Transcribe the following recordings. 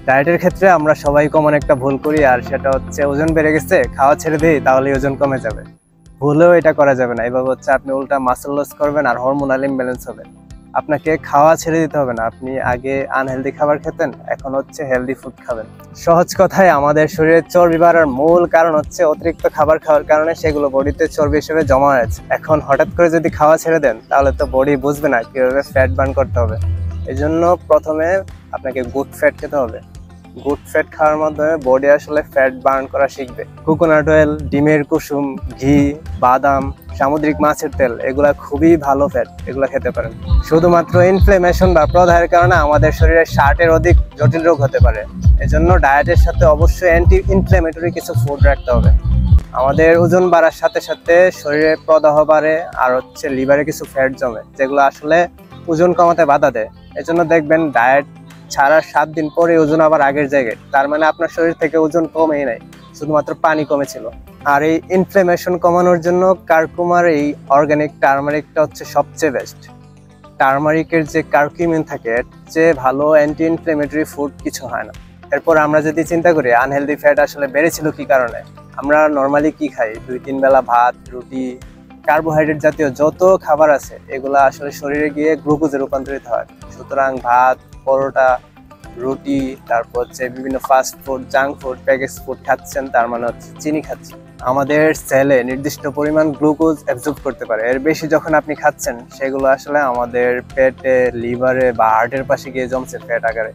ডায়েটের ক্ষেত্রে আমরা সবাই কমন একটা ভুল করি, আর সেটা হচ্ছে ওজন বেড়ে গেছে, খাওয়া ছেড়ে দিই তাহলে ওজন কমে যাবে। ভুলেও এটা করা যাবে না। এভাবে হচ্ছে আপনি উল্টা মাসল লস করবেন আর হরমোনাল ইমব্যালেন্স হবে। আপনাকে খাওয়া ছেড়ে দিতে হবে না। আপনি আগে আনহেলদি খাবার খেতেন, এখন হচ্ছে হেলদি ফুড খাবেন। সহজ কথায় আমাদের শরীরে চর্বি বাড়ার মূল কারণ হচ্ছে অতিরিক্ত খাবার খাওয়ার কারণে সেগুলো বডিতে চর্বি হিসেবে জমা হয়েছে। এখন হঠাৎ করে যদি খাওয়া ছেড়ে দেন তাহলে তো বডি বুঝবে না কিভাবে ফ্যাট বার্ন করতে হবে। এই জন্য প্রথমে আপনাকে গুড ফ্যাট খেতে হবে। গুড ফ্যাট খাওয়ার মাধ্যমে বডি আসলে ফ্যাট বার্ন করা শিখবে। কোকোনাট অয়েল, ডিমের কুসুম, ঘি, বাদাম, সামুদ্রিক মাছের তেল, এগুলা খুবই ভালো ফ্যাট, এগুলা খেতে পারেন। শুধুমাত্র ইনফ্লেমেশন বা প্রদাহের কারণে আমাদের শরীরে 60-এর অধিক জটিল রোগ হতে পারে। এজন্য ডায়েটের সাথে অবশ্যই অ্যান্টি ইনফ্লেমেটরি কিছু ফুড রাখতে হবে। আমাদের ওজন বাড়ার সাথে সাথে শরীরে প্রদাহ বাড়ে আর হচ্ছে লিভারে কিছু ফ্যাট জমে, যেগুলো আসলে ওজন কমাতে বাধা দেয়। এজন্য দেখবেন ডায়েট ছাড়ার 7 দিন পরে ওজন আবার আগের জায়গায়, তার মানে আপনার শরীর থেকে ওজন কমেই নাই, শুধুমাত্র পানি কমেছিল। আর এই ইনফ্লেমেশন কমানোর জন্য কারকুমার এই অর্গানিক টার্মারিকটা হচ্ছে সবচেয়ে বেস্ট। টার্মারিকের যে কারকুমিন থাকে এর চেয়ে ভালো অ্যান্টি ইনফ্লেমেটরি ফুড কিছু হয় না। এরপর আমরা যদি চিন্তা করি আনহেলদি ফ্যাট আসলে বেড়েছিল কি কারণে, আমরা নর্মালি কি খাই? 2-3 বেলা ভাত, রুটি, কার্বোহাইড্রেট জাতীয় যত খাবার আছে এগুলা আসলে শরীরে গিয়ে গ্লুকোজে রূপান্তরিত হয়। সুতরাং ভাত, পরোটা, রুটি, তারপর হচ্ছে বিভিন্ন fast food, junk food, package food খাচ্ছেন, তার মানে হচ্ছে চিনি খাচ্ছেন। আমাদের সেলে নির্দিষ্ট পরিমাণ গ্লুকোজ অ্যাবজর্ব করতে পারে। এর বেশি যখন আপনি খাচ্ছেন সেগুলো আসলে আমাদের পেটে, লিভারে বা হার্টের পাশে গিয়ে জমছে ফ্যাট আকারে।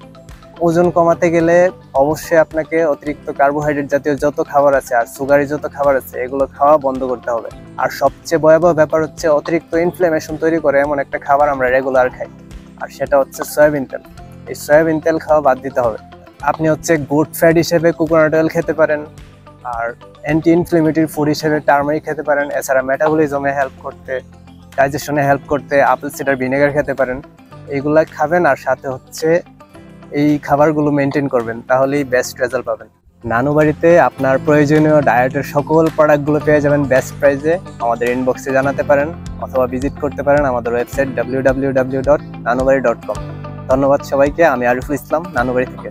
ওজন কমাতে গেলে অবশ্যই আপনাকে অতিরিক্ত কার্বোহাইড্রেট জাতীয় যত খাবার আছে আর সুগারি যত খাবার আছে এগুলো খাওয়া বন্ধ করতে হবে। আর সবচেয়ে ভয়াবহ ব্যাপার হচ্ছে অতিরিক্ত ইনফ্লেমেশন তৈরি করে এমন একটা খাবার আমরা রেগুলার খাই, আর সেটা হচ্ছে সয়াবিন তেল। এই সয়াবিন তেল খাওয়া বাদ দিতে হবে। আপনি হচ্ছে গুড ফ্যাট হিসেবে কোকোনাট অয়েল খেতে পারেন, আর অ্যান্টি ইনফ্লেমেটরি ফুড হিসেবে টার্মারিক খেতে পারেন। এছাড়া মেটাবলিজমে হেল্প করতে, ডাইজেশনে হেল্প করতে আপেল সিডার ভিনেগার খেতে পারেন। এইগুলা খাবেন আর সাথে হচ্ছে এই খাবারগুলো মেনটেন করবেন, তাহলেই বেস্ট রেজাল্ট পাবেন। নানু বাড়িতে আপনার প্রয়োজনীয় ডায়েটের সকল প্রোডাক্টগুলো পেয়ে যাবেন বেস্ট প্রাইসে। আমাদের ইনবক্সে জানাতে পারেন অথবা ভিজিট করতে পারেন আমাদের ওয়েবসাইট www.nanubari.com। ধন্যবাদ সবাইকে। আমি আরিফুল ইসলাম, নানুবাড়ি থেকে।